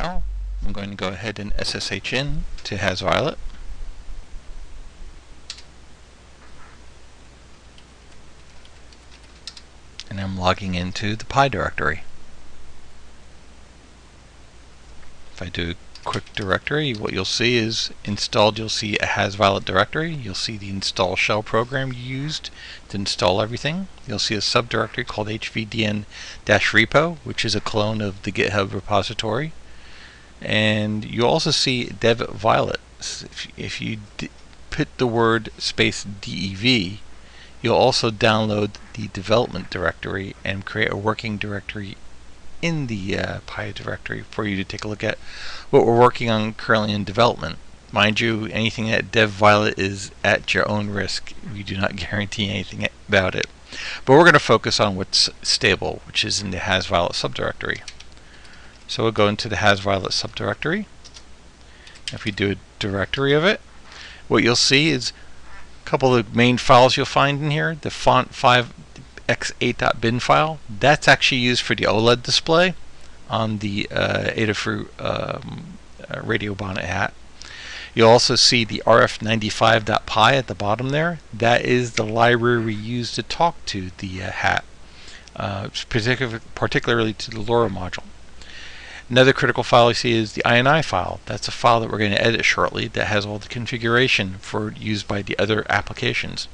Now I'm going to go ahead and SSH in to HASviolet. And I'm logging into the Pi directory. If I do a quick directory, what you'll see is installed, you'll see a HASviolet directory. You'll see the install shell program you used to install everything. You'll see a subdirectory called HVDN-repo, which is a clone of the GitHub repository. And you also see dev-violet. If you put the word space DEV, you'll also download the development directory and create a working directory in the Pi directory for you to take a look at what we're working on currently in development. Mind you, anything at dev-violet is at your own risk. We do not guarantee anything about it. But we're going to focus on what's stable, which is in the HASviolet subdirectory. So we'll go into the HASviolet subdirectory. If we do a directory of it, what you'll see is a couple of the main files you'll find in here. The font5x8.bin file, that's actually used for the OLED display on the Adafruit radio bonnet hat. You'll also see the rf95.py at the bottom there. That is the library we use to talk to the hat, particularly to the LoRa module. Another critical file you see is the INI file. That's a file that we're going to edit shortly that has all the configuration for used by the other applications.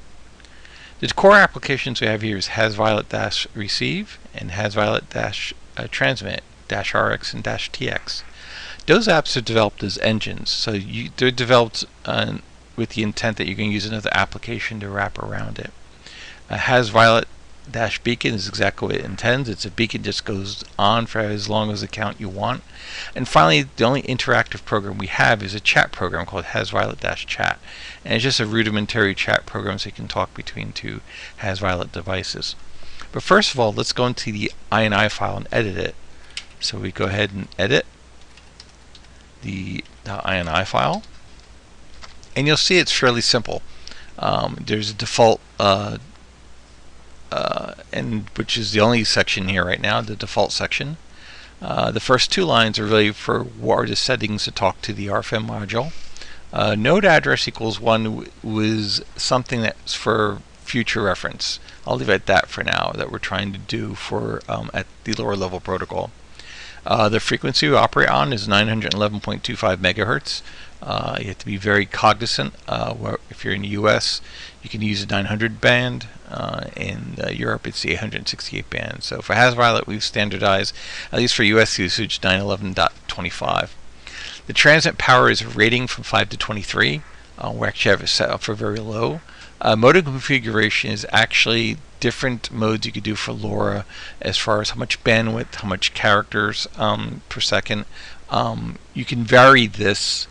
The core applications we have here is HASviolet-receive and HASviolet-transmit-RX and -TX. Those apps are developed as engines, so they're developed with the intent that you're going to use another application to wrap around it. HASviolet-beacon is exactly what it intends. It's a beacon that just goes on for as long as the count you want. And finally, the only interactive program we have is a chat program called HASviolet-chat. And it's just a rudimentary chat program so you can talk between two HASviolet devices. But first of all, let's go into the INI file and edit it. So we go ahead and edit the INI file. And you'll see it's fairly simple. There's a default and which is the only section here right now, the default section. The first two lines are really for what are the settings to talk to the RFM module. Node address equals 1 was something that's for future reference. I'll leave it at that for now, that we're trying to do for at the lower level protocol. The frequency we operate on is 911.25 megahertz. You have to be very cognizant. If you're in the US, you can use the 900 band. In Europe, it's the 868 band. So for HASviolet, we've standardized, at least for US usage, 911.25. The transmit power is a rating from 5 to 23. We actually have it set up for very low. Modem configuration is actually different modes you could do for LoRa as far as how much bandwidth, how much characters per second. You can vary this.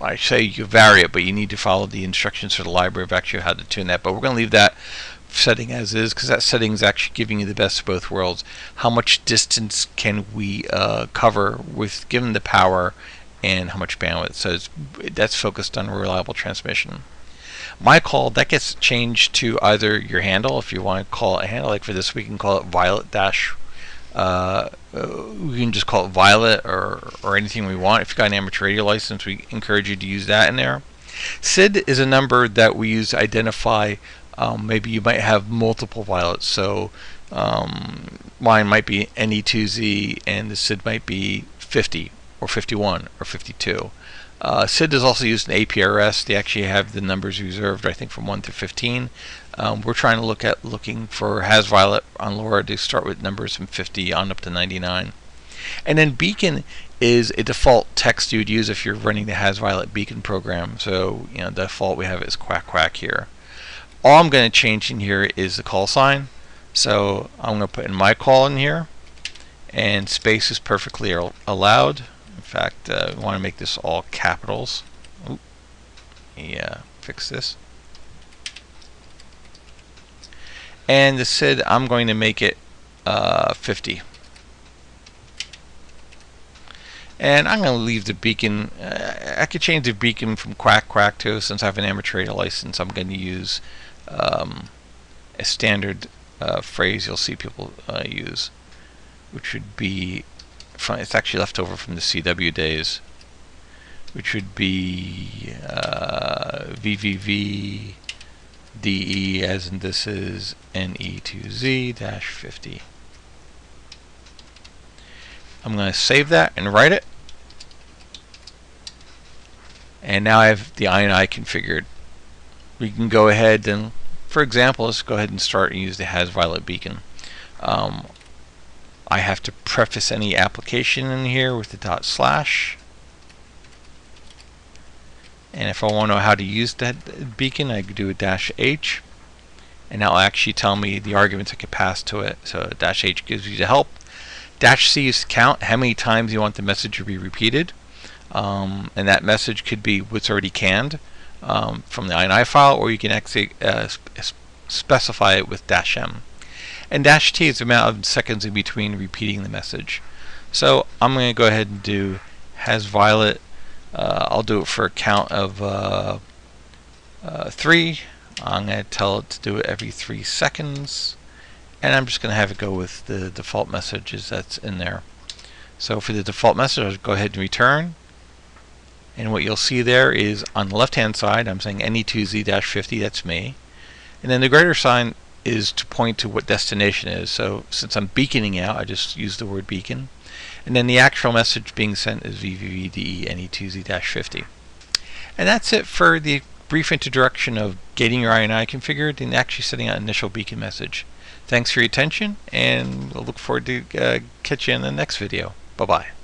I say you vary it, but you need to follow the instructions for the library of actually how to tune that. But we're going to leave that setting as is, because that setting is actually giving you the best of both worlds. How much distance can we cover with given the power, and how much bandwidth. So that's focused on reliable transmission. My call, that gets changed to either your handle, if you want to call it a handle. Like for this, we can call it Violet dash. We can just call it Violet or anything we want. If you've got an amateur radio license, we encourage you to use that in there. SID is a number that we use to identify maybe you might have multiple Violets. So mine might be NE2Z and the SID might be 50 or 51 or 52. SID is also used in APRS. They actually have the numbers reserved, I think, from 1 to 15. We're trying to looking for HASviolet on LoRa to start with numbers from 50 on up to 99. And then beacon is a default text you'd use if you're running the HASviolet beacon program. So the default we have is quack quack here. All I'm going to change in here is the call sign. So I'm going to put in my call in here, and space is perfectly allowed. In fact, we want to make this all capitals. Oop. Yeah, fix this. And the SID, I'm going to make it 50. And I'm going to leave the beacon. I could change the beacon from quack quack to, since I have an amateur radio license, I'm going to use a standard phrase you'll see people use, which would be it's actually left over from the CW days, which would be VVV DE, as in this is NE2Z-50. I'm going to save that and write it. And now I have the INI configured. We can go ahead and, for example, let's go ahead and start and use the HASviolet beacon. I have to preface any application in here with the // and if I want to know how to use that beacon, I could do a -H, and that will actually tell me the arguments I could pass to it. So -H gives you the help. -C is to count how many times you want the message to be repeated, and that message could be what's already canned from the INI file, or you can actually specify it with -M. And -T is the amount of seconds in between repeating the message. So I'm going to go ahead and do HASviolet. I'll do it for a count of 3. I'm going to tell it to do it every 3 seconds. And I'm just going to have it go with the default messages that's in there. So for the default message, I'll go ahead and return. And what you'll see there is on the left hand side, I'm saying NE2Z-50, that's me. And then the greater sign is to point to what destination is. So since I'm beaconing out, I just use the word beacon. And then the actual message being sent is VVVDE NE2Z-50. And that's it for the brief introduction of getting your INI configured and actually setting out an initial beacon message. Thanks for your attention, and we'll look forward to catch you in the next video. Bye-bye.